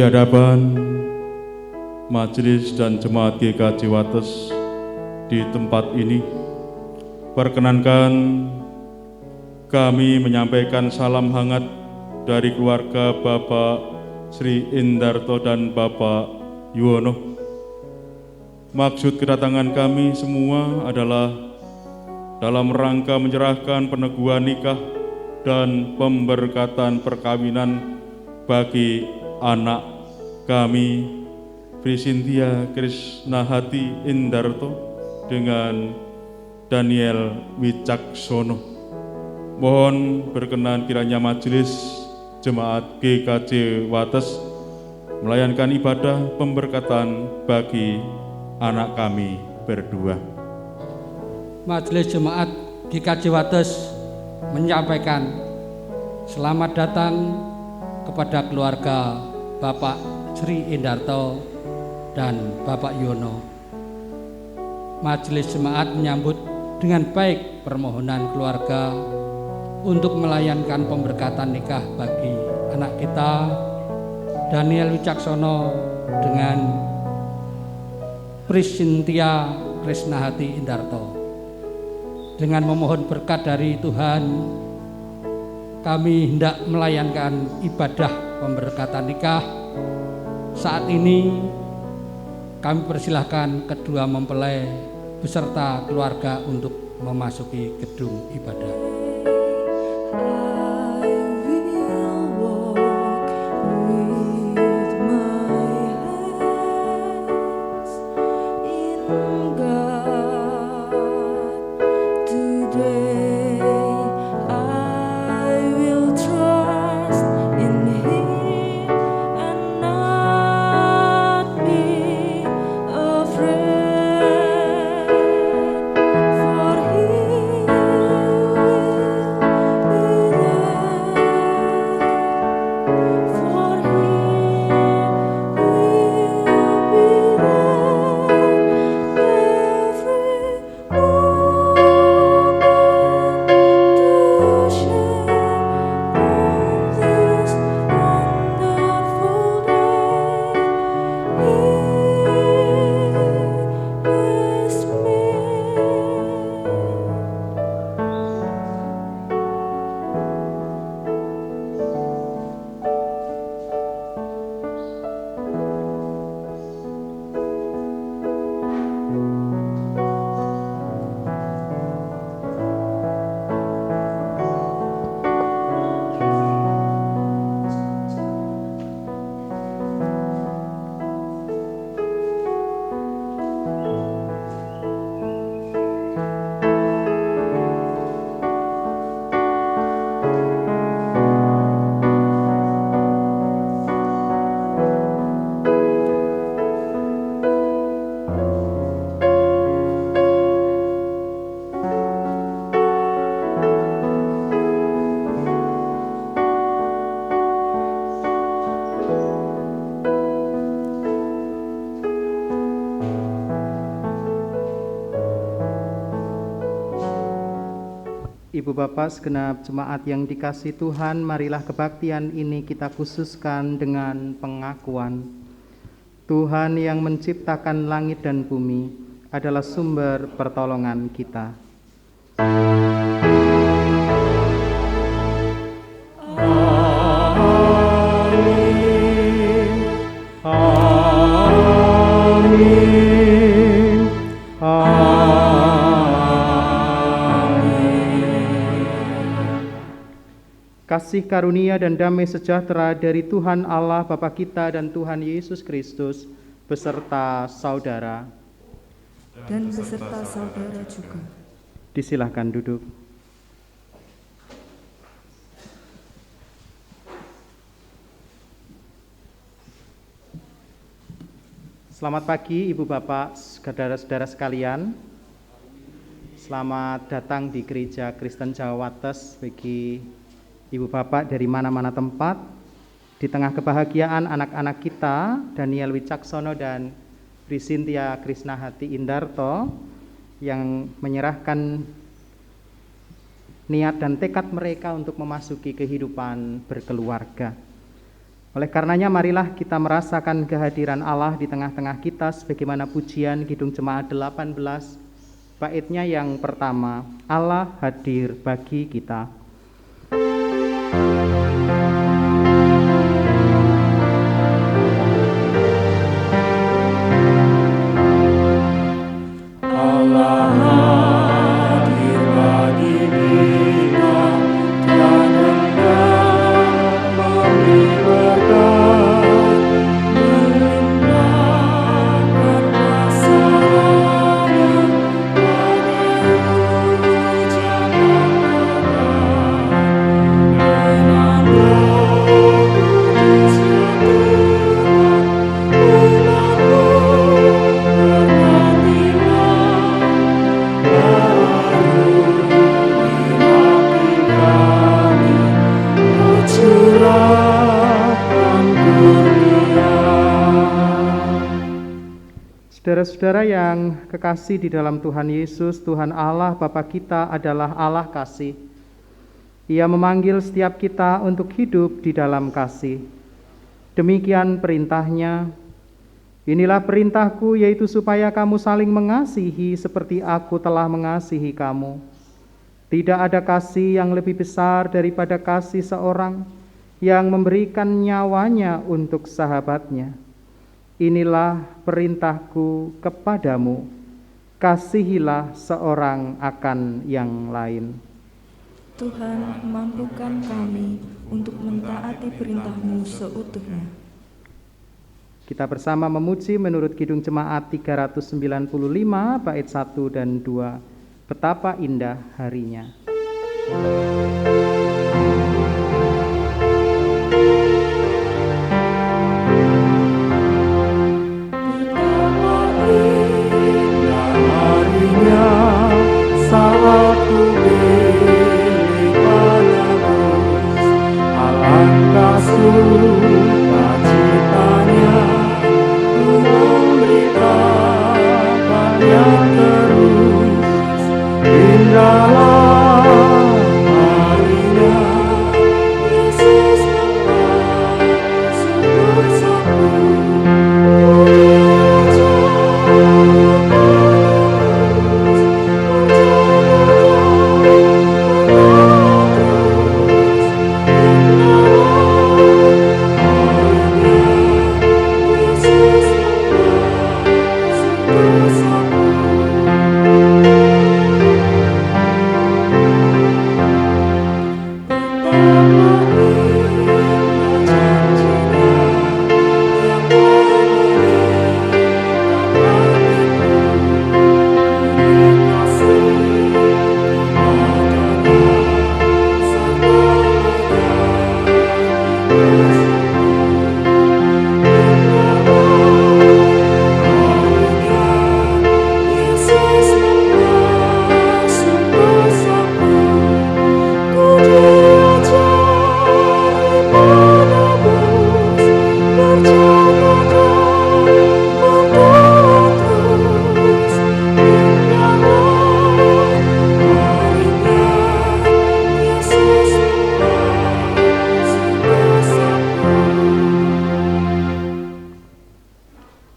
di hadapan majelis dan jemaat GKJ Wates di tempat ini, perkenankan kami menyampaikan salam hangat dari keluarga Bapak Sri Indarto dan Bapak Yuwono. Maksud kedatangan kami semua adalah dalam rangka menyerahkan peneguhan nikah dan pemberkatan perkawinan bagi anak kami, Priscynthia Krisnahati Indarto dengan Daniel Wicaksono. Mohon berkenan kiranya majelis jemaat GKJ Wates melayankan ibadah pemberkatan bagi anak kami berdua. Majelis jemaat GKJ Wates menyampaikan selamat datang kepada keluarga Bapak Sri Indarto dan Bapak Yuwono. Majelis jemaat menyambut dengan baik permohonan keluarga untuk melayankan pemberkatan nikah bagi anak kita Daniel Wicaksono dengan Priscynthia Krisnahati Indarto. Dengan memohon berkat dari Tuhan, kami hendak melayankan ibadah pemberkatan nikah. Saat ini kami persilahkan kedua mempelai beserta keluarga untuk memasuki gedung ibadah. Ibu Bapak segenap jemaat yang dikasihi Tuhan, marilah kebaktian ini kita khususkan dengan pengakuan. Tuhan yang menciptakan langit dan bumi adalah sumber pertolongan kita. Kasih karunia dan damai sejahtera dari Tuhan Allah Bapa kita dan Tuhan Yesus Kristus beserta saudara dan beserta saudara juga. Disilahkan duduk. Selamat pagi Ibu Bapak, saudara-saudara sekalian. Selamat datang di Gereja Kristen Jawa Wates bagi Ibu Bapak dari mana-mana tempat. Di tengah kebahagiaan anak-anak kita, Daniel Wicaksono dan Priscynthia Krisnahati Indarto yang menyerahkan niat dan tekad mereka untuk memasuki kehidupan berkeluarga. Oleh karenanya marilah kita merasakan kehadiran Allah di tengah-tengah kita sebagaimana pujian Kidung Jemaat 18 baitnya yang pertama, Allah hadir bagi kita. Saudara-saudara yang kekasih di dalam Tuhan Yesus, Tuhan Allah Bapa kita adalah Allah kasih. Ia memanggil setiap kita untuk hidup di dalam kasih. Demikian perintahnya, inilah perintahku, yaitu supaya kamu saling mengasihi seperti aku telah mengasihi kamu. Tidak ada kasih yang lebih besar daripada kasih seorang yang memberikan nyawanya untuk sahabatnya. Inilah perintahku kepadamu, kasihilah seorang akan yang lain. Tuhan, mampukan kami untuk mentaati perintah-Mu seutuhnya. Kita bersama memuji menurut Kidung Jemaat 395 bait 1 dan 2. Betapa indah harinya. Saat ku pilih penebus, alangkah sukacitanya ku memberitakannya terus. Indahlah harinya, Yesus membasuh dosaku.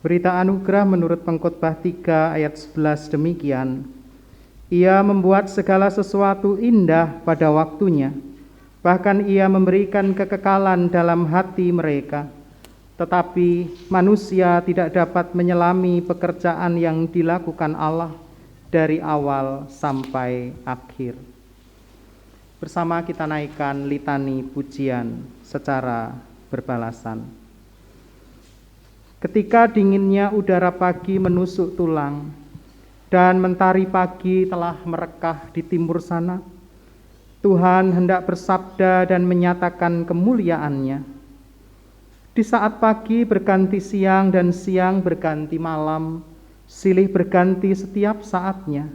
Berita anugerah menurut Pengkhotbah 3 ayat 11 demikian. Ia membuat segala sesuatu indah pada waktunya, bahkan ia memberikan kekekalan dalam hati mereka. Tetapi manusia tidak dapat menyelami pekerjaan yang dilakukan Allah dari awal sampai akhir. Bersama kita naikkan litani pujian secara berbalasan. Ketika dinginnya udara pagi menusuk tulang dan mentari pagi telah merekah di timur sana, Tuhan hendak bersabda dan menyatakan kemuliaan-Nya. Di saat pagi berganti siang dan siang berganti malam, silih berganti setiap saatnya.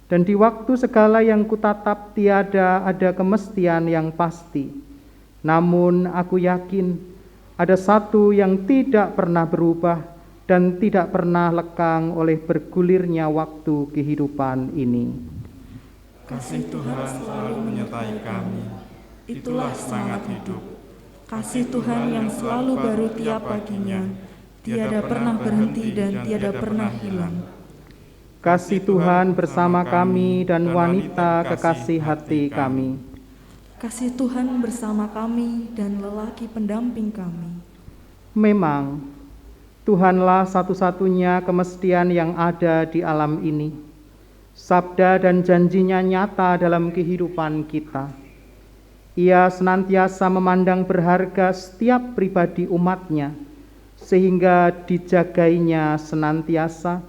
Dan di waktu segala yang kutatap tiada ada kemestian yang pasti. Namun aku yakin ada satu yang tidak pernah berubah dan tidak pernah lekang oleh bergulirnya waktu kehidupan ini. Kasih Tuhan selalu menyertai kami, itulah semangat hidup. Kasih Tuhan yang selalu baru tiap paginya, tiada pernah berhenti dan tiada pernah hilang. Kasih Tuhan bersama kami dan wanita kekasih hati kami. Kasih Tuhan bersama kami dan lelaki pendamping kami. Memang, Tuhanlah satu-satunya kemestian yang ada di alam ini. Sabda dan janjinya nyata dalam kehidupan kita. Ia senantiasa memandang berharga setiap pribadi umatnya, sehingga dijagainya senantiasa,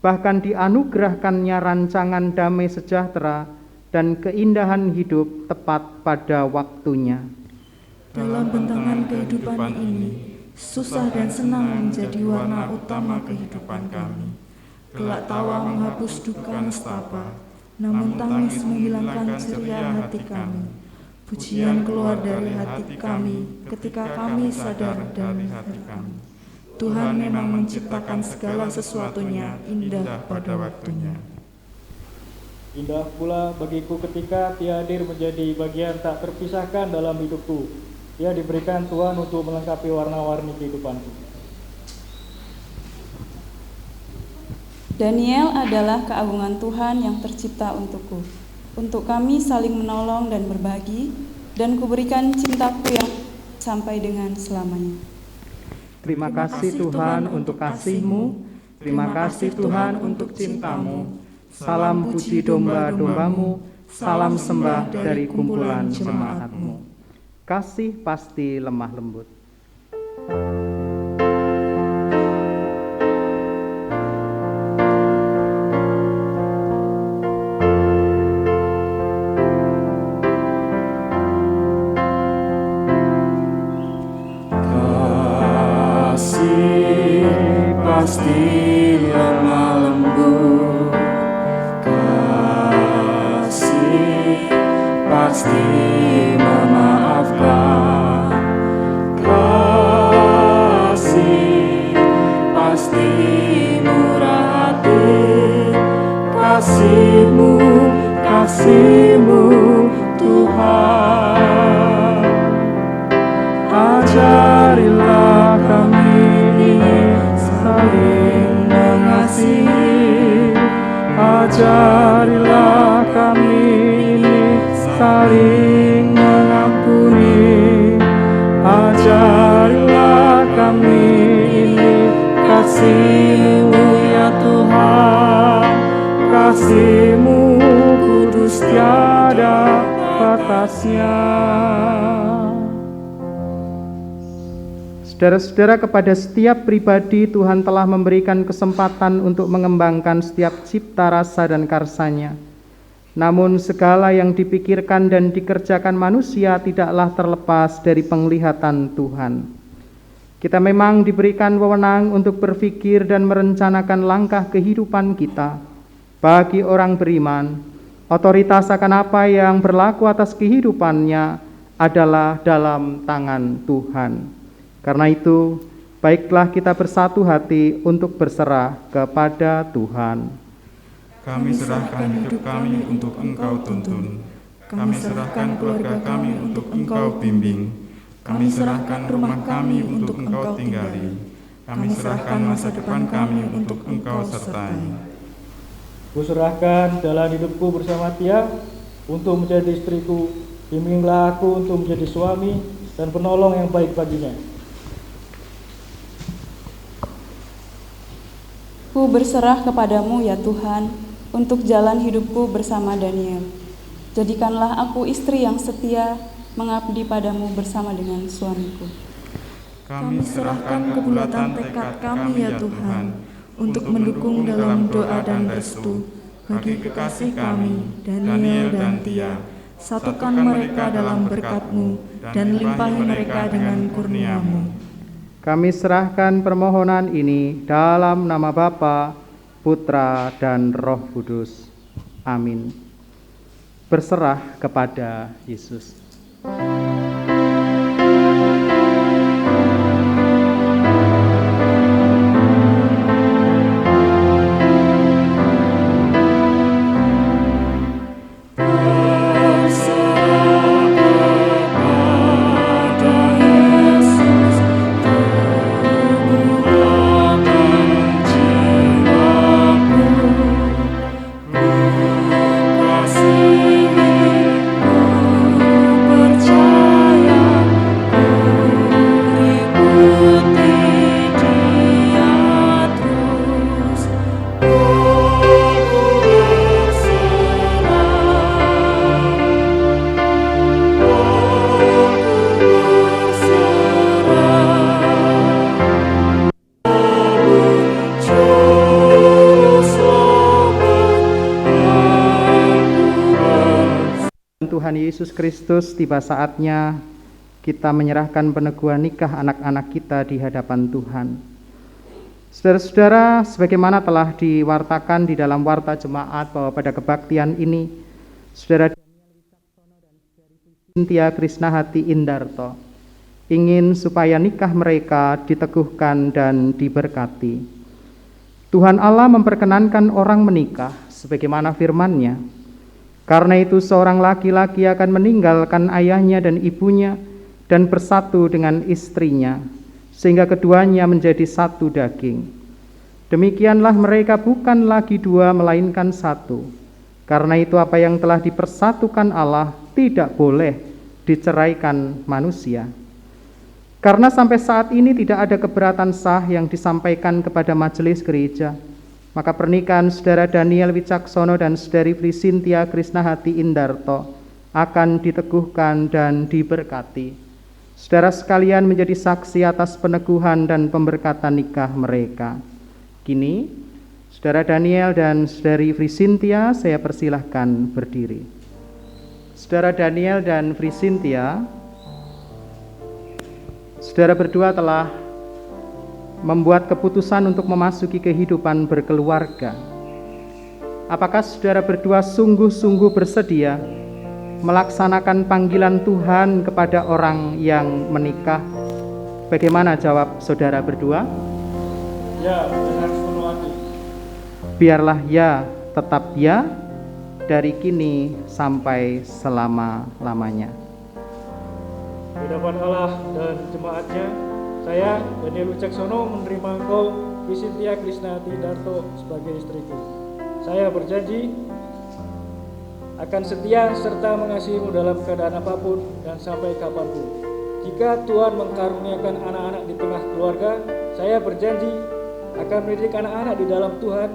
bahkan dianugerahkannya rancangan damai sejahtera dan keindahan hidup tepat pada waktunya. Dalam bentangan kehidupan ini, susah dan senang menjadi warna utama kehidupan kami. Gelak tawa menghapus duka nestapa, namun tangis menghilangkan ceria hati kami. Pujian keluar dari hati kami ketika kami sadar dan hari kami. Tuhan memang menciptakan segala sesuatunya indah pada waktunya. Indah pula bagiku ketika Dia hadir menjadi bagian tak terpisahkan dalam hidupku. Dia diberikan Tuhan untuk melengkapi warna-warni kehidupanku. Daniel adalah keagungan Tuhan yang tercipta untukku. Untuk kami saling menolong dan berbagi, dan kuberikan cintaku yang sampai dengan selamanya. Terima kasih Tuhan untuk kasih-Mu, terima kasih Tuhan untuk cinta-Mu. Salam puji domba-domba-Mu, salam sembah dari kumpulan jemaat-Mu. Kasih pasti lemah lembut. Pasti lemah lembut, kasih pasti memaafkan, kasih pasti murah hati, kasih-Mu, kasih-Mu Tuhan. Ajarilah kami saling mengasihi, ajarilah kami ini saling mengampuni, ajarilah kami ini kasih-Mu ya Tuhan, kasih-Mu kudus tiada batasnya. Saudara-saudara, kepada setiap pribadi Tuhan telah memberikan kesempatan untuk mengembangkan setiap cipta rasa dan karsanya. Namun segala yang dipikirkan dan dikerjakan manusia tidaklah terlepas dari penglihatan Tuhan. Kita memang diberikan wewenang untuk berpikir dan merencanakan langkah kehidupan kita. Bagi orang beriman, otoritas akan apa yang berlaku atas kehidupannya adalah dalam tangan Tuhan. Karena itu, baiklah kita bersatu hati untuk berserah kepada Tuhan. Kami serahkan hidup kami untuk Engkau tuntun. Kami serahkan keluarga kami untuk Engkau bimbing. Kami serahkan rumah kami untuk Engkau tinggali. Kami serahkan masa depan kami untuk Engkau sertai. Kuserahkan jalan hidupku bersama Dia untuk menjadi istriku. Bimbinglah aku untuk menjadi suami dan penolong yang baik baginya. Ku berserah kepadamu ya Tuhan, untuk jalan hidupku bersama Daniel. Jadikanlah aku istri yang setia, mengabdi padamu bersama dengan suamiku. Kami serahkan kebulatan tekad kami ya Tuhan, untuk mendukung dalam doa dan restu bagi kekasih kami, Daniel dan Tia. Satukan mereka dalam berkat-Mu dan limpahi mereka dengan kurnia-Mu. Kami serahkan permohonan ini dalam nama Bapa, Putra, dan Roh Kudus. Amin. Berserah kepada Yesus. Berserah kepada Tuhan Yesus Kristus, tiba saatnya kita menyerahkan peneguhan nikah anak-anak kita di hadapan Tuhan. Saudara-saudara, sebagaimana telah diwartakan di dalam warta jemaat bahwa pada kebaktian ini, Saudara Daniel Wicaksono dan Saudari Cynthia Krisnahati Indarto ingin supaya nikah mereka diteguhkan dan diberkati. Tuhan Allah memperkenankan orang menikah sebagaimana firman-Nya. Karena itu seorang laki-laki akan meninggalkan ayahnya dan ibunya dan bersatu dengan istrinya, sehingga keduanya menjadi satu daging. Demikianlah mereka bukan lagi dua melainkan satu. Karena itu apa yang telah dipersatukan Allah tidak boleh diceraikan manusia. Karena sampai saat ini tidak ada keberatan sah yang disampaikan kepada majelis gereja, maka pernikahan Saudara Daniel Wicaksono dan Saudari Cynthia Krisnahati Indarto akan diteguhkan dan diberkati. Saudara sekalian menjadi saksi atas peneguhan dan pemberkatan nikah mereka. Kini, Saudara Daniel dan Saudari Cynthia, saya persilahkan berdiri. Saudara Daniel dan Cynthia, saudara berdua telah membuat keputusan untuk memasuki kehidupan berkeluarga. Apakah saudara berdua sungguh-sungguh bersedia melaksanakan panggilan Tuhan kepada orang yang menikah? Bagaimana jawab saudara berdua? Ya, dengan sepenuh hati. Biarlah ya, tetap ya, dari kini sampai selama-lamanya. Di hadapan Allah dan jemaatnya, saya, Daniel Wicaksono, menerima engkau, Cynthia Krisnahati Indarto, sebagai istriku. Saya berjanji akan setia serta mengasihimu dalam keadaan apapun dan sampai kapanpun. Jika Tuhan mengkaruniakan anak-anak di tengah keluarga, saya berjanji akan mendidik anak-anak di dalam Tuhan,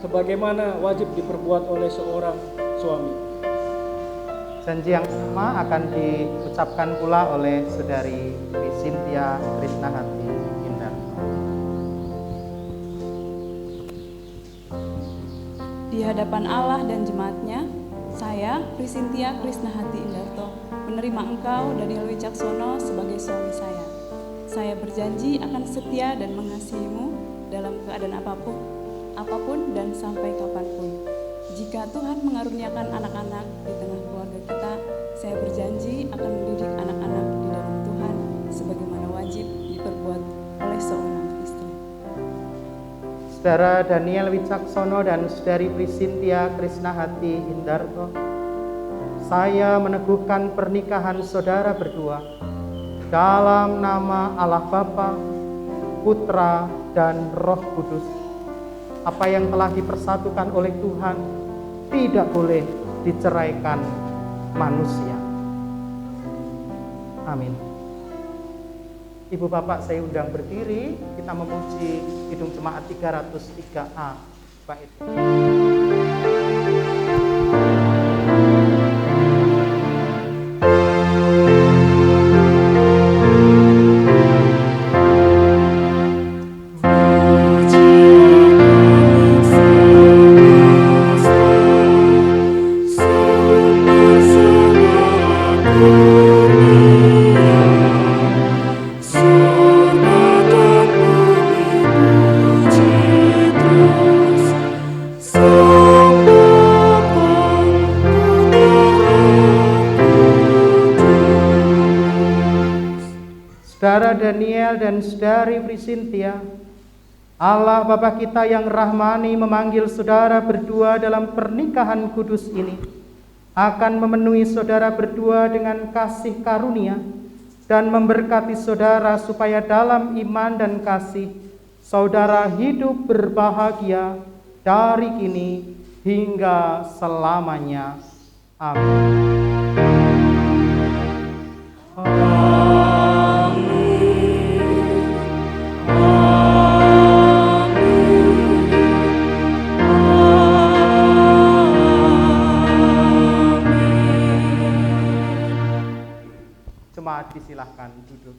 sebagaimana wajib diperbuat oleh seorang suami. Janji yang sama akan diucapkan pula oleh Saudari Cynthia Krisnahati Indarto. Di hadapan Allah dan jemaatnya, saya, Cynthia Krisnahati Indarto, menerima engkau, Daniel Wicaksono, sebagai suami saya. Saya berjanji akan setia dan mengasihimu dalam keadaan apapun dan sampai kapanpun. Jika Tuhan mengaruniakan anak-anak di tengah keluarga kita, saya berjanji akan mendidik anak-anak di dalam Tuhan sebagaimana wajib diperbuat oleh seorang istri. Saudara Daniel Wicaksono dan Saudari Cynthia Krisnahati Indarto, saya meneguhkan pernikahan saudara berdua dalam nama Allah Bapa, Putra, dan Roh Kudus. Apa yang telah dipersatukan oleh Tuhan tidak boleh diceraikan manusia. Amin. Ibu Bapak saya undang berdiri, kita memuji Kidung Jemaat 303A bait. Saudara Daniel dan Saudari Cynthia, Allah Bapa kita yang rahmani memanggil saudara berdua dalam pernikahan kudus ini, akan memenuhi saudara berdua dengan kasih karunia dan memberkati saudara supaya dalam iman dan kasih saudara hidup berbahagia dari kini hingga selamanya. Amin. Disilahkan duduk.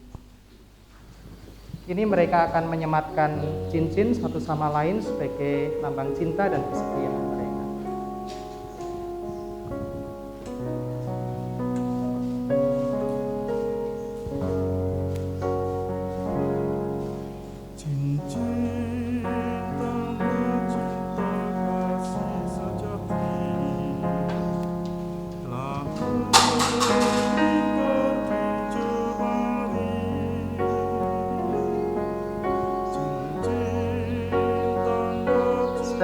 Ini mereka akan menyematkan cincin satu sama lain sebagai lambang cinta dan kesetiaan mereka.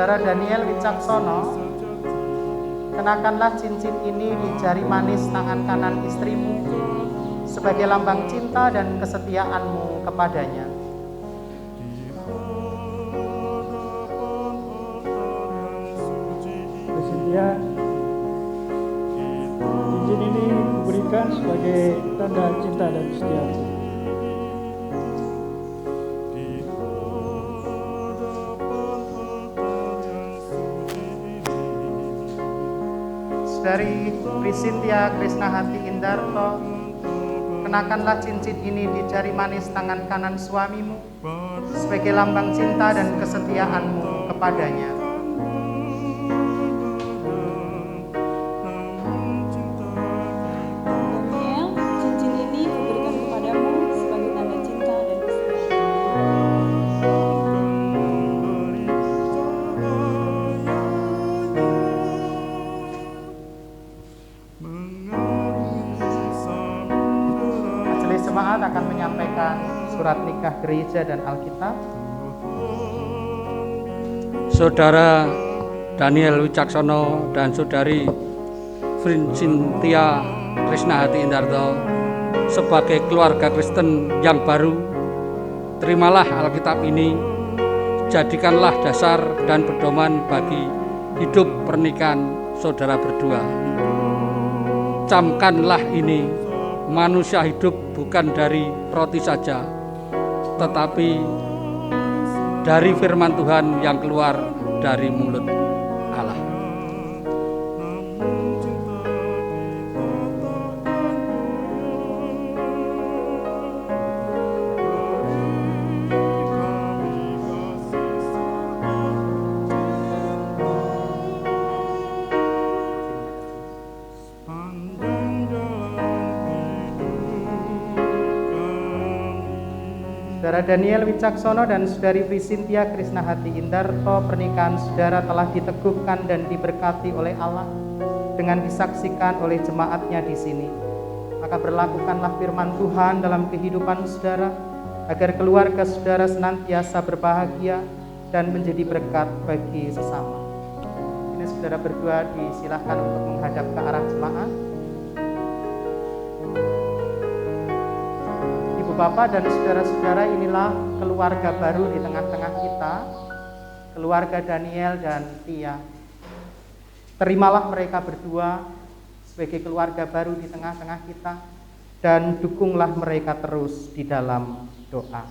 Saudara Daniel Wicaksono, kenakanlah cincin ini di jari manis tangan kanan istrimu sebagai lambang cinta dan kesetiaanmu kepadanya. Cynthia, cincin ini diberikan sebagai tanda cinta dan kesetiaanmu. Dari Cynthia Krisnahati Indarto, kenakanlah cincin ini di jari manis tangan kanan suamimu sebagai lambang cinta dan kesetiaanmu kepadanya. Daniel, cincin ini kuberikan kepadamu sebagai tanda cinta dan kesetiaan. Jemaat akan menyampaikan surat nikah gereja dan Alkitab. Saudara Daniel Wicaksono dan Saudari Cynthia Krisnahati Indarto sebagai keluarga Kristen yang baru, terimalah Alkitab ini, jadikanlah dasar dan pedoman bagi hidup pernikahan saudara berdua. Camkanlah ini, manusia hidup bukan dari roti saja, tetapi dari firman Tuhan yang keluar dari mulut Allah. Saudara Daniel Wicaksono dan Saudari Cynthia Krisnahati Indarto, pernikahan saudara telah diteguhkan dan diberkati oleh Allah dengan disaksikan oleh jemaatnya di sini. Maka berlakukanlah firman Tuhan dalam kehidupan saudara, agar keluarga saudara senantiasa berbahagia dan menjadi berkat bagi sesama. Ini saudara berdua disilahkan untuk menghadap ke arah jemaat. Bapak dan saudara-saudara, inilah keluarga baru di tengah-tengah kita, keluarga Daniel dan Tia. Terimalah mereka berdua sebagai keluarga baru di tengah-tengah kita, dan dukunglah mereka terus di dalam doa.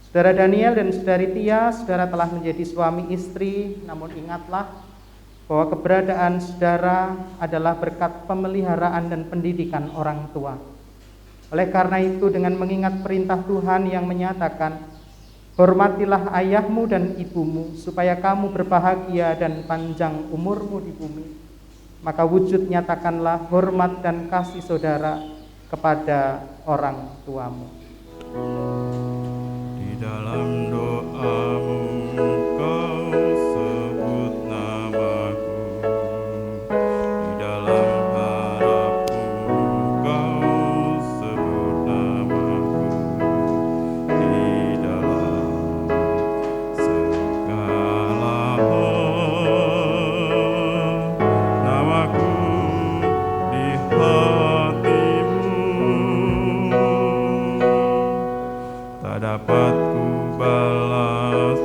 Saudara Daniel dan saudari Tia, saudara telah menjadi suami istri, namun ingatlah bahwa keberadaan saudara adalah berkat pemeliharaan dan pendidikan orang tua. Oleh karena itu, dengan mengingat perintah Tuhan yang menyatakan, hormatilah ayahmu dan ibumu supaya kamu berbahagia dan panjang umurmu di bumi, maka wujud nyatakanlah hormat dan kasih saudara kepada orang tuamu. Di dalam doamu kau sebut namaku, di dalam dapat ku balas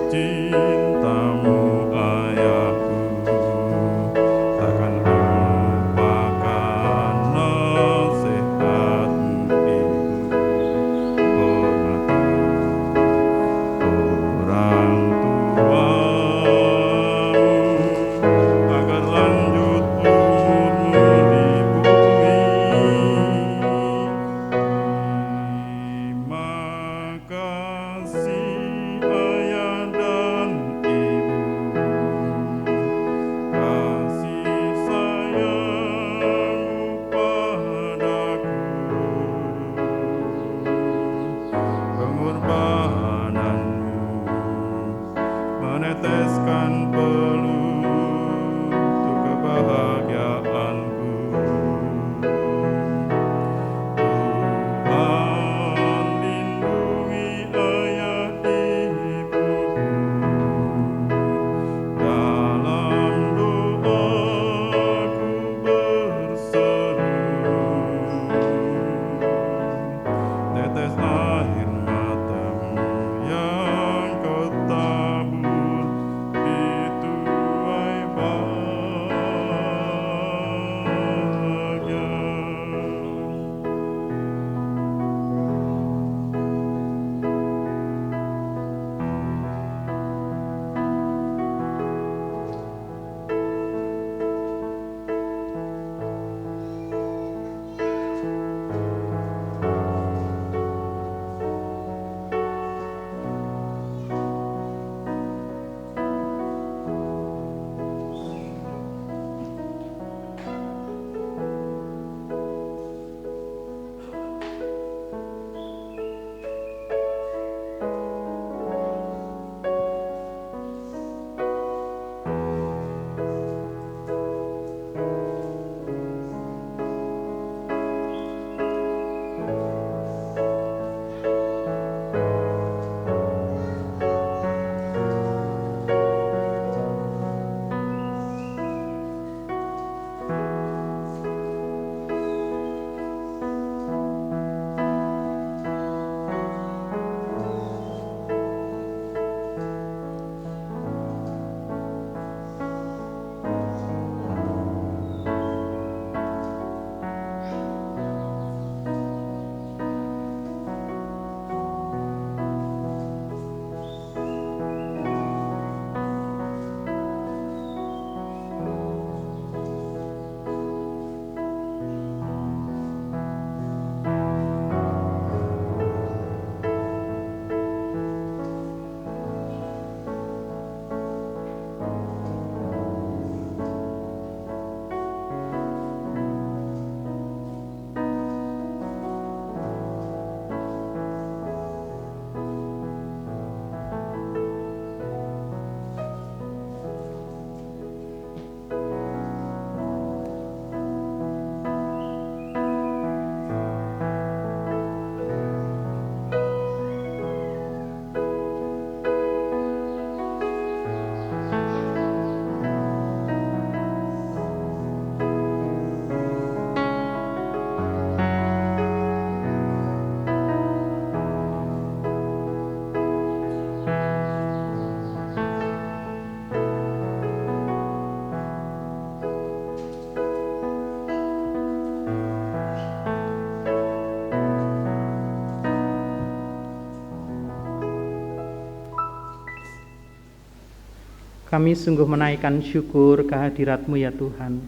Kami sungguh menaikkan syukur kehadirat-Mu ya Tuhan.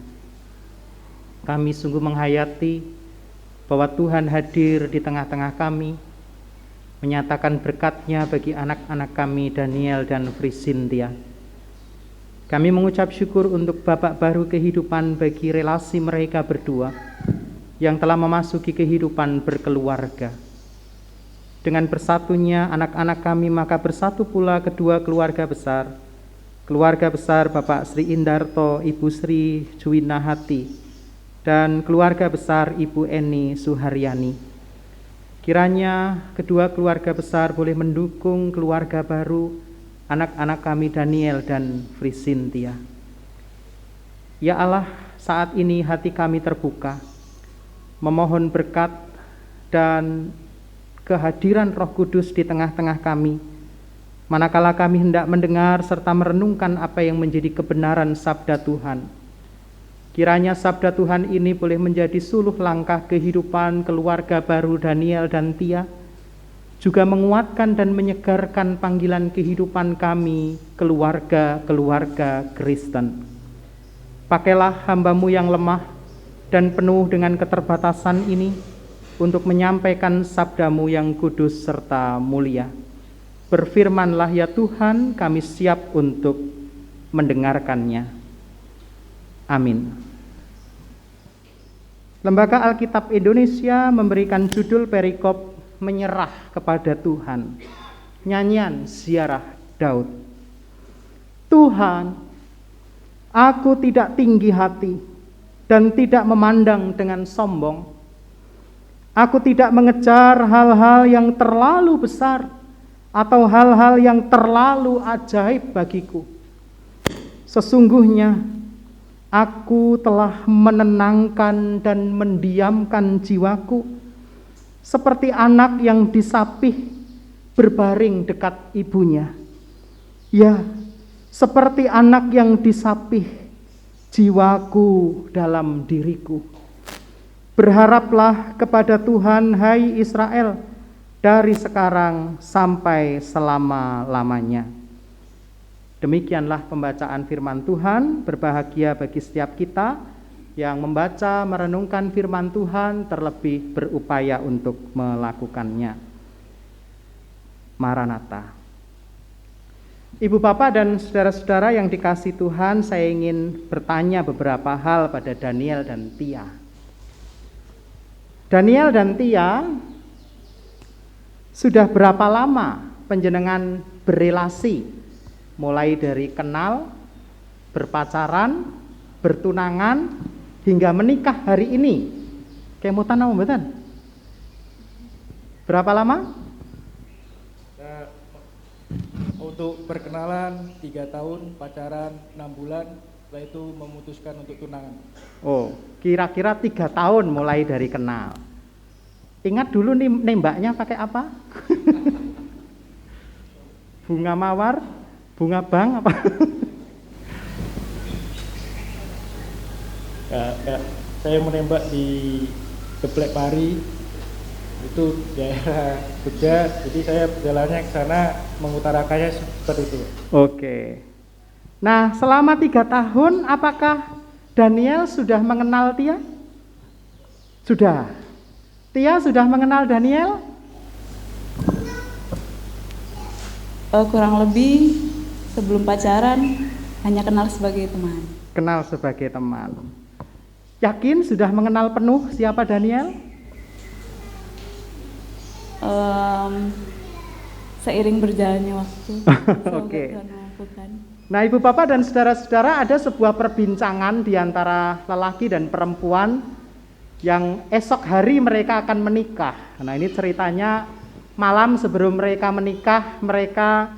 Kami sungguh menghayati bahwa Tuhan hadir di tengah-tengah kami, menyatakan berkat-Nya bagi anak-anak kami Daniel dan Frisintia. Kami mengucap syukur untuk babak baru kehidupan bagi relasi mereka berdua yang telah memasuki kehidupan berkeluarga. Dengan bersatunya anak-anak kami, maka bersatu pula kedua keluarga besar. Keluarga besar Bapak Sri Indarto, Ibu Sri Juwinahati, dan keluarga besar Ibu Eni Suharyani. Kiranya kedua keluarga besar boleh mendukung keluarga baru anak-anak kami Daniel dan Frisintia. Ya Allah, saat ini hati kami terbuka, memohon berkat dan kehadiran Roh Kudus di tengah-tengah kami, manakala kami hendak mendengar serta merenungkan apa yang menjadi kebenaran sabda Tuhan. Kiranya sabda Tuhan ini boleh menjadi suluh langkah kehidupan keluarga baru Daniel dan Tia, juga menguatkan dan menyegarkan panggilan kehidupan kami, keluarga-keluarga Kristen. Pakailah hamba-Mu yang lemah dan penuh dengan keterbatasan ini untuk menyampaikan sabda-Mu yang kudus serta mulia. Berfirmanlah ya Tuhan, kami siap untuk mendengarkannya. Amin. Lembaga Alkitab Indonesia memberikan judul perikop Menyerah kepada Tuhan. Nyanyian Ziarah Daud. Tuhan, aku tidak tinggi hati dan tidak memandang dengan sombong. Aku tidak mengejar hal-hal yang terlalu besar atau hal-hal yang terlalu ajaib bagiku. Sesungguhnya aku telah menenangkan dan mendiamkan jiwaku seperti anak yang disapih berbaring dekat ibunya. Ya, seperti anak yang disapih jiwaku dalam diriku. Berharaplah kepada Tuhan, hai Israel, dari sekarang sampai selama-lamanya. Demikianlah pembacaan firman Tuhan. Berbahagia bagi setiap kita yang membaca, merenungkan firman Tuhan, terlebih berupaya untuk melakukannya. Maranatha. Ibu bapak dan saudara-saudara yang dikasihi Tuhan, saya ingin bertanya beberapa hal pada Daniel dan Tia. Daniel dan Tia, sudah berapa lama panjenengan berelasi? Mulai dari kenal, berpacaran, bertunangan, hingga menikah hari ini. Kemutan apa mboten? Berapa lama? Untuk perkenalan 3 tahun, pacaran 6 bulan, setelah itu memutuskan untuk tunangan. Oh, kira-kira 3 tahun mulai dari kenal. Ingat dulu nih nembaknya pakai apa? Bunga mawar? Bunga bang apa? Saya menembak di Geplek Pari, itu daerah Jogja, jadi saya berjalannya ke sana mengutarakannya seperti itu. Oke. Nah, selama 3 tahun, apakah Daniel sudah mengenal Tia? Sudah. Tia sudah mengenal Daniel? Kurang lebih sebelum pacaran hanya kenal sebagai teman. Kenal sebagai teman. Yakin sudah mengenal penuh siapa Daniel? Seiring berjalannya waktu. Oke. Nah, ibu bapak dan saudara-saudara, ada sebuah perbincangan di antara lelaki dan perempuan yang esok hari mereka akan menikah. Nah, ini ceritanya malam sebelum mereka menikah, mereka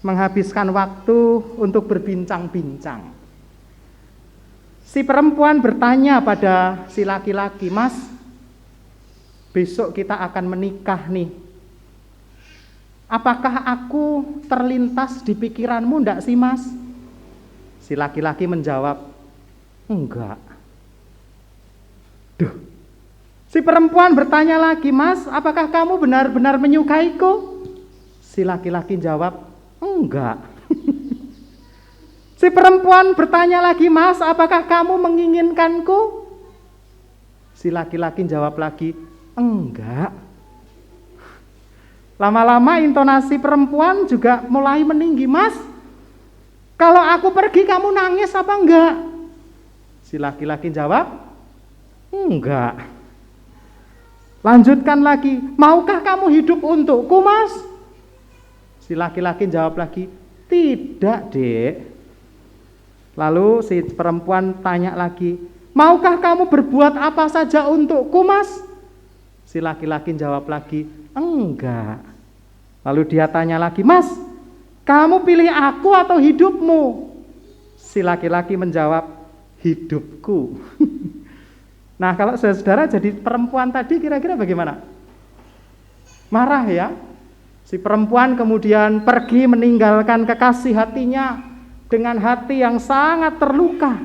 menghabiskan waktu untuk berbincang-bincang. Si perempuan bertanya pada si laki-laki, "Mas, besok kita akan menikah nih. Apakah aku terlintas di pikiranmu enggak sih, Mas?" Si laki-laki menjawab, "Enggak." Duh. Si perempuan bertanya lagi, "Mas, apakah kamu benar-benar menyukaiku?" Si laki-laki jawab, "Enggak." Si perempuan bertanya lagi, "Mas, apakah kamu menginginkanku?" Si laki-laki jawab lagi, "Enggak." Lama-lama intonasi perempuan juga mulai meninggi, "Mas, kalau aku pergi kamu nangis apa enggak?" Si laki-laki jawab, "Enggak." Lanjutkan lagi, "Maukah kamu hidup untukku, Mas?" Si laki-laki jawab lagi, "Tidak, Dek." Lalu si perempuan tanya lagi, "Maukah kamu berbuat apa saja untukku, Mas?" Si laki-laki jawab lagi, "Enggak." Lalu dia tanya lagi, "Mas, kamu pilih aku atau hidupmu?" Si laki-laki menjawab, "Hidupku." Nah, kalau saudara jadi perempuan tadi kira-kira bagaimana? Marah ya? Si perempuan kemudian pergi meninggalkan kekasih hatinya dengan hati yang sangat terluka.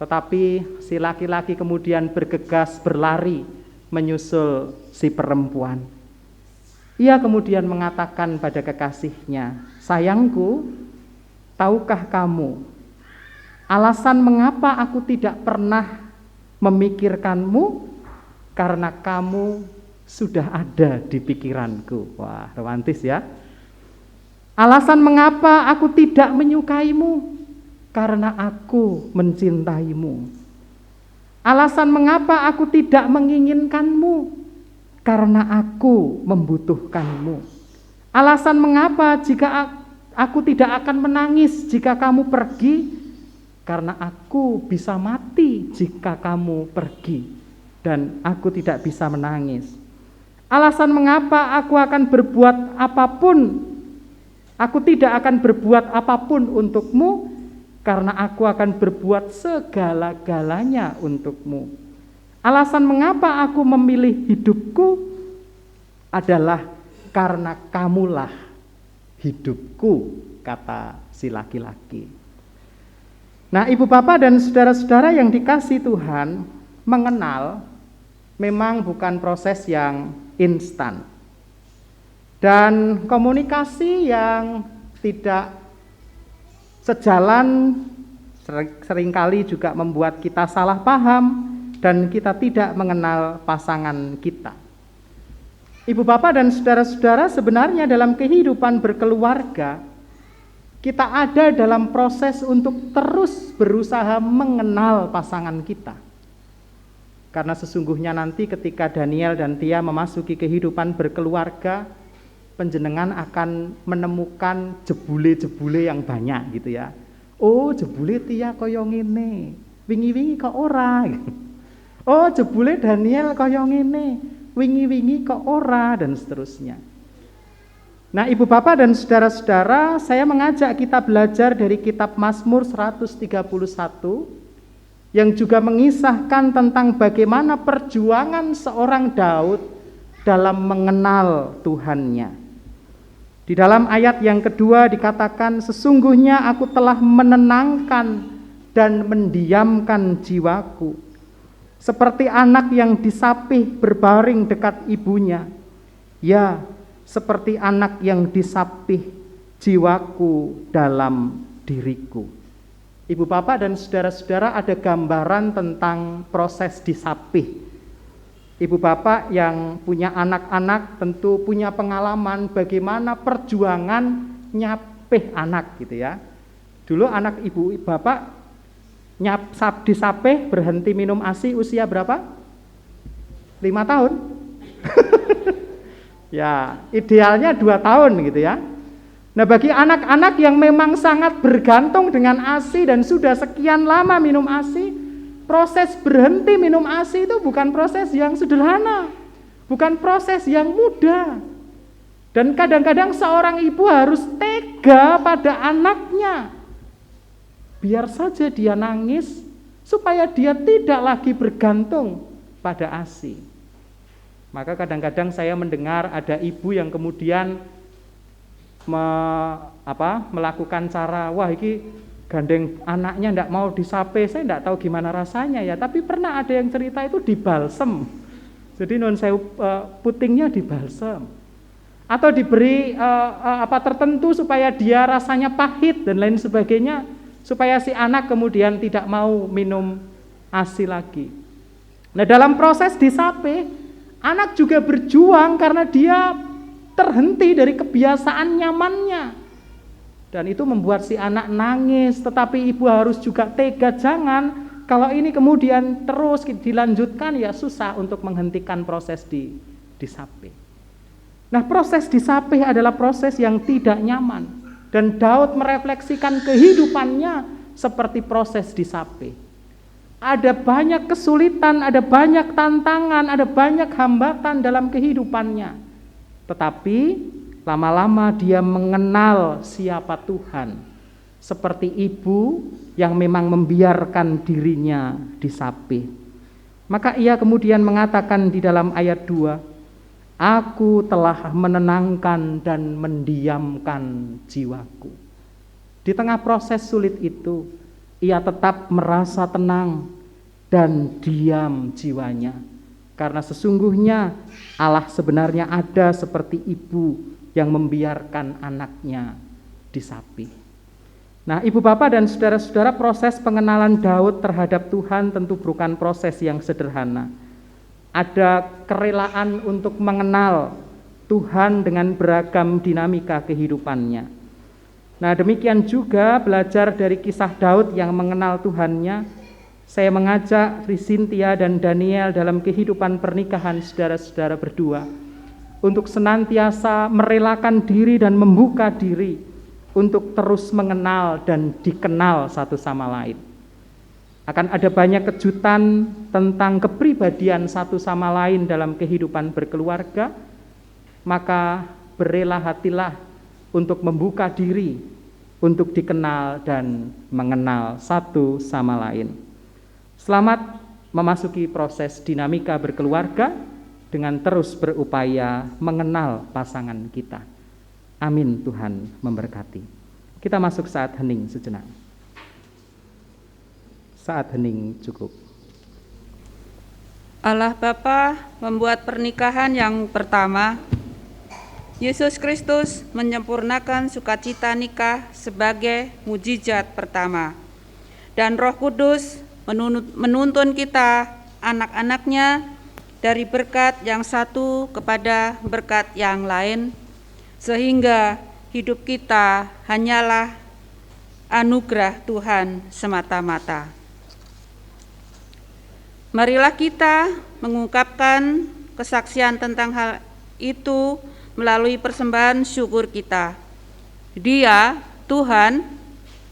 Tetapi si laki-laki kemudian bergegas berlari menyusul si perempuan. Ia kemudian mengatakan pada kekasihnya, "Sayangku, tahukah kamu alasan mengapa aku tidak pernah memikirkanmu? Karena kamu sudah ada di pikiranku." Wah, romantis ya. "Alasan mengapa aku tidak menyukaimu? Karena aku mencintaimu. Alasan mengapa aku tidak menginginkanmu? Karena aku membutuhkanmu. Alasan mengapa jika aku tidak akan menangis jika kamu pergi? Karena aku bisa mati jika kamu pergi dan aku tidak bisa menangis. Alasan mengapa aku akan berbuat apapun, aku tidak akan berbuat apapun untukmu, karena aku akan berbuat segala-galanya untukmu. Alasan mengapa aku memilih hidupku adalah karena kamulah hidupku," kata si laki-laki. Nah, ibu bapak dan saudara-saudara yang dikasihi Tuhan, mengenal memang bukan proses yang instan. Dan komunikasi yang tidak sejalan seringkali juga membuat kita salah paham dan kita tidak mengenal pasangan kita. Ibu bapak dan saudara-saudara, sebenarnya dalam kehidupan berkeluarga kita ada dalam proses untuk terus berusaha mengenal pasangan kita. Karena sesungguhnya nanti ketika Daniel dan Tia memasuki kehidupan berkeluarga, panjenengan akan menemukan jebule-jebule yang banyak gitu ya. "Oh, jebule Tia kaya ngene, wingi-wingi kok ora." "Oh, jebule Daniel kaya ngene, wingi-wingi kok ora," dan seterusnya. Nah, ibu bapak dan saudara-saudara, saya mengajak kita belajar dari kitab Mazmur 131 yang juga mengisahkan tentang bagaimana perjuangan seorang Daud dalam mengenal Tuhannya. Di dalam ayat yang kedua dikatakan, "Sesungguhnya aku telah menenangkan dan mendiamkan jiwaku, seperti anak yang disapih berbaring dekat ibunya. Ya, seperti anak yang disapih jiwaku dalam diriku." Ibu bapak dan saudara-saudara, ada gambaran tentang proses disapih. Ibu bapak yang punya anak-anak tentu punya pengalaman bagaimana perjuangan nyapih anak gitu ya. Dulu anak ibu bapak disapih berhenti minum ASI usia berapa? 5 tahun. Ya, idealnya 2 tahun gitu ya. Nah, bagi anak-anak yang memang sangat bergantung dengan ASI dan sudah sekian lama minum ASI, proses berhenti minum ASI itu bukan proses yang sederhana, bukan proses yang mudah. Dan kadang-kadang seorang ibu harus tega pada anaknya. Biar saja dia nangis, supaya dia tidak lagi bergantung pada ASI. Maka kadang-kadang saya mendengar ada ibu yang kemudian melakukan cara, "Wah, ini gandeng anaknya ndak mau disape, saya ndak tahu gimana rasanya ya." Tapi pernah ada yang cerita itu dibalsem. Jadi non sewu putingnya dibalsem. Atau diberi tertentu supaya dia rasanya pahit dan lain sebagainya. supaya si anak kemudian tidak mau minum ASI lagi. Nah, dalam proses disape, anak juga berjuang karena dia terhenti dari kebiasaan nyamannya. Dan itu membuat si anak nangis, tetapi ibu harus juga tega, jangan kalau ini kemudian terus dilanjutkan ya susah untuk menghentikan proses disape. Nah, proses disape adalah proses yang tidak nyaman. Dan Daud merefleksikan kehidupannya seperti proses disape. Ada banyak kesulitan, ada banyak tantangan, ada banyak hambatan dalam kehidupannya. Tetapi lama-lama dia mengenal siapa Tuhan. Seperti ibu yang memang membiarkan dirinya disape. Maka ia kemudian mengatakan di dalam ayat 2, aku telah menenangkan dan mendiamkan jiwaku. Di tengah proses sulit itu, ia tetap merasa tenang dan diam jiwanya. Karena sesungguhnya Allah sebenarnya ada seperti ibu yang membiarkan anaknya disapi. Nah, ibu bapak dan saudara-saudara, proses pengenalan Daud terhadap Tuhan tentu bukan proses yang sederhana. Ada kerelaan untuk mengenal Tuhan dengan beragam dinamika kehidupannya. Nah, demikian juga belajar dari kisah Daud yang mengenal Tuhannya. Saya mengajak Risintia dan Daniel dalam kehidupan pernikahan saudara-saudara berdua untuk senantiasa merelakan diri dan membuka diri untuk terus mengenal dan dikenal satu sama lain. Akan ada banyak kejutan tentang kepribadian satu sama lain dalam kehidupan berkeluarga, maka berela hatilah untuk membuka diri, untuk dikenal dan mengenal satu sama lain. Selamat memasuki proses dinamika berkeluarga dengan terus berupaya mengenal pasangan kita. Amin, Tuhan memberkati. Kita masuk saat hening sejenak. Saat hening cukup. Allah Bapa membuat pernikahan yang pertama. Yesus Kristus menyempurnakan sukacita nikah sebagai mujizat pertama. Dan Roh Kudus menuntun kita, anak-anaknya, dari berkat yang satu kepada berkat yang lain, sehingga hidup kita hanyalah anugerah Tuhan semata-mata. Marilah kita mengungkapkan kesaksian tentang hal itu melalui persembahan syukur kita. Dia, Tuhan,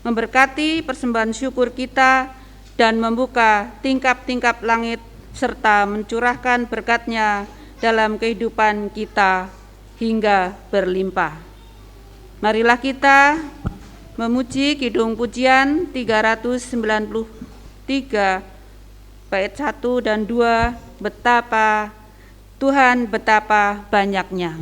memberkati persembahan syukur kita dan membuka tingkap-tingkap langit serta mencurahkan berkat-Nya dalam kehidupan kita hingga berlimpah. Marilah kita memuji Kidung Pujian 393 bait 1 dan 2, betapa Tuhan betapa banyaknya.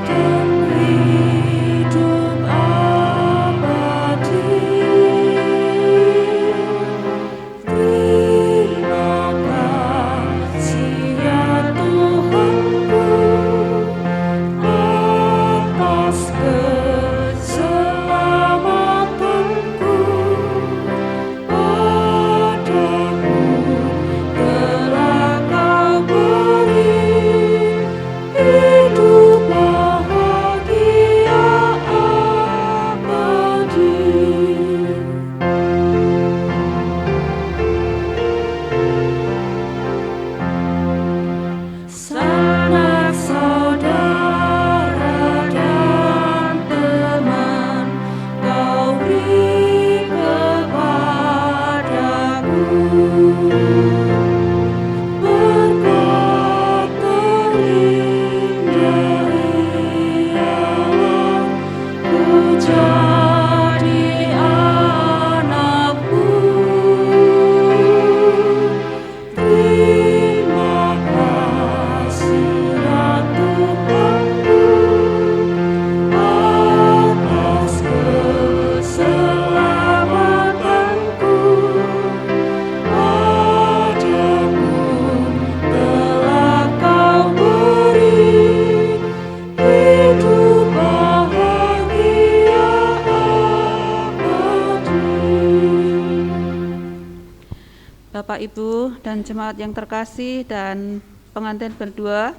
Dengan Bapak, Ibu, dan jemaat yang terkasih dan pengantin berdua,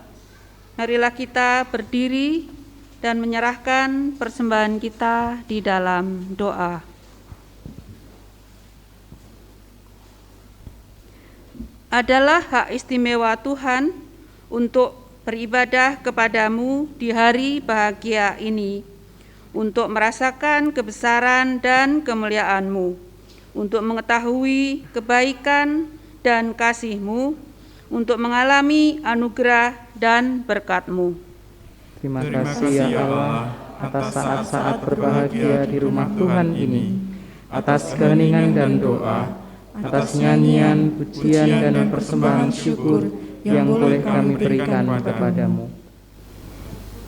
marilah kita berdiri dan menyerahkan persembahan kita di dalam doa. Adalah hak istimewa Tuhan untuk beribadah kepadamu di hari bahagia ini, untuk merasakan kebesaran dan kemuliaan-Mu, untuk mengetahui kebaikan dan kasih-Mu, untuk mengalami anugerah dan berkat-Mu. Terima kasih ya Allah atas saat-saat berbahagia di rumah Tuhan ini, atas keheningan dan doa, atas nyanyian, pujian, dan persembahan syukur yang boleh kami berikan kepadamu.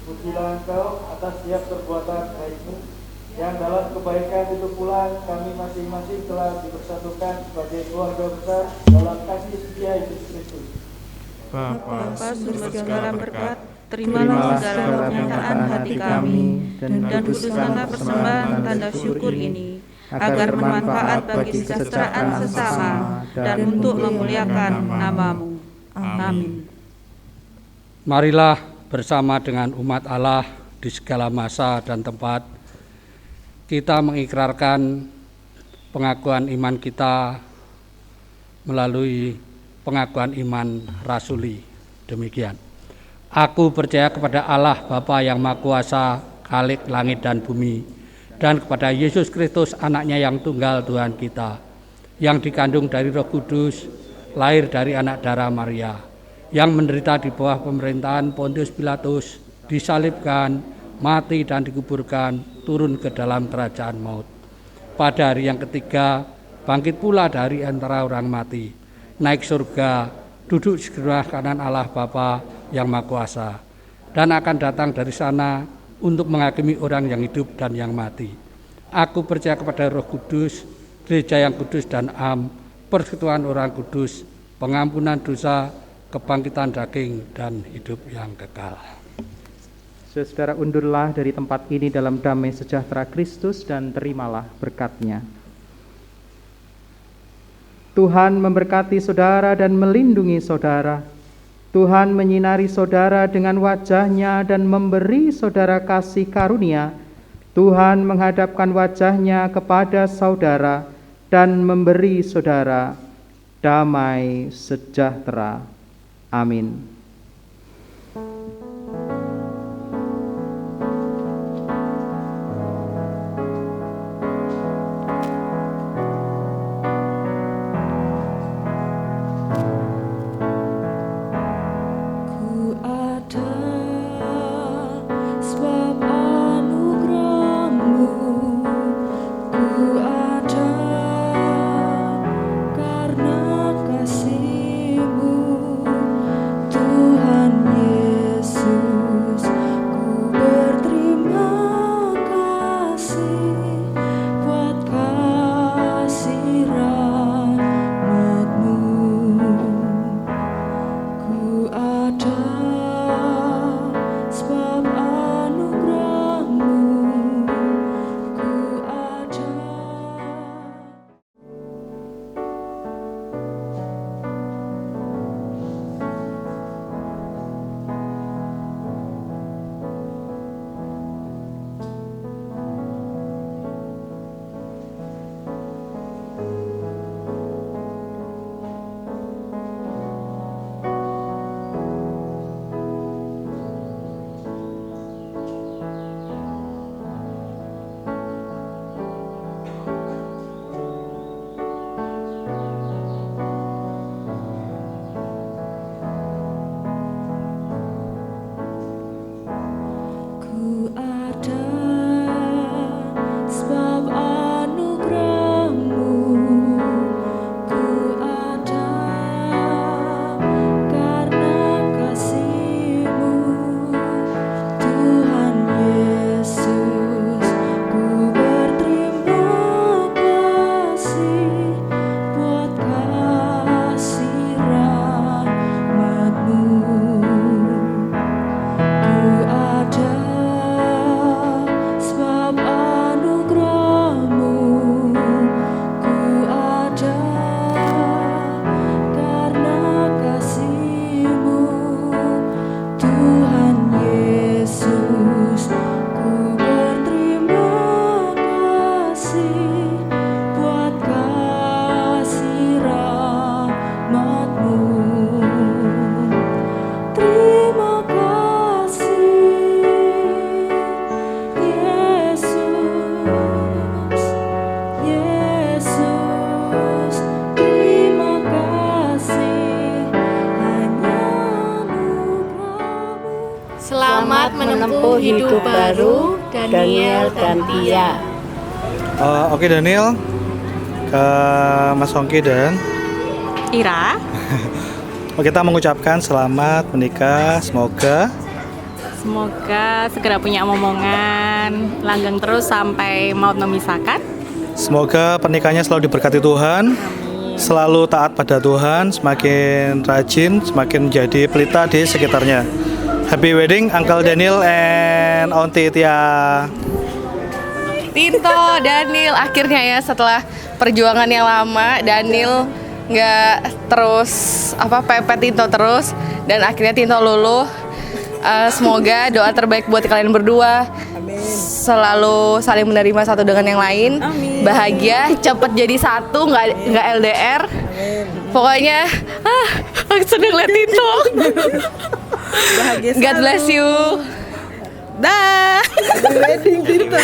Pujilah Engkau atas setiap perbuatan baik-Mu, yang dalam kebaikan itu pula kami masing-masing telah dipersatukan sebagai keluarga besar dalam kasih setia Yesus Kristus. Bapa, sumber segala berkat, terimalah segala pernyataan hati kami, dan kuduskanlah persembahan tanda syukur ini, agar bermanfaat bagi kesejahteraan sesama dan untuk memuliakan nama-Mu. Amin. Marilah bersama dengan umat Allah di segala masa dan tempat kita mengikrarkan pengakuan iman kita melalui pengakuan iman rasuli. Demikian. Aku percaya kepada Allah Bapa yang Maha Kuasa, Khalik langit dan bumi, dan kepada Yesus Kristus anaknya yang tunggal Tuhan kita, yang dikandung dari Roh Kudus, lahir dari anak darah Maria, yang menderita di bawah pemerintahan Pontius Pilatus, disalibkan, mati dan dikuburkan, turun ke dalam kerajaan maut. Pada hari yang ketiga, bangkit pula dari antara orang mati, naik surga, duduk di sebelah kanan Allah Bapa yang Maha Kuasa, dan akan datang dari sana untuk menghakimi orang yang hidup dan yang mati. Aku percaya kepada Roh Kudus, gereja yang kudus dan am, persekutuan orang kudus, pengampunan dosa, kebangkitan daging, dan hidup yang kekal. Saudara, undurlah dari tempat ini dalam damai sejahtera Kristus dan terimalah berkat-Nya. Tuhan memberkati saudara dan melindungi saudara. Tuhan menyinari saudara dengan wajah-Nya dan memberi saudara kasih karunia. Tuhan menghadapkan wajah-Nya kepada saudara dan memberi saudara damai sejahtera. Amin. Tuhan Yesus. Selamat menempuh hidup baru, Daniel dan Tia. Oke Daniel, ke Mas Hongki dan Ira. Kita mengucapkan selamat menikah, semoga segera punya momongan, langgeng terus sampai maut memisahkan. Semoga pernikahannya selalu diberkati Tuhan. Selalu taat pada Tuhan, semakin rajin, semakin menjadi pelita di sekitarnya. Happy wedding Uncle Daniel and Auntie Tia. Tinto, Daniel, akhirnya ya setelah perjuangan yang lama, Daniel nggak terus pepet Tinto terus, dan akhirnya Tinto luluh. Semoga doa terbaik buat kalian berdua. Selalu saling menerima satu dengan yang lain. Amin. Bahagia, cepet jadi satu, nggak LDR. Amin. Pokoknya, aku seneng liat Tinto. Bahagia. God bless you. Dah. Wedding Tinto.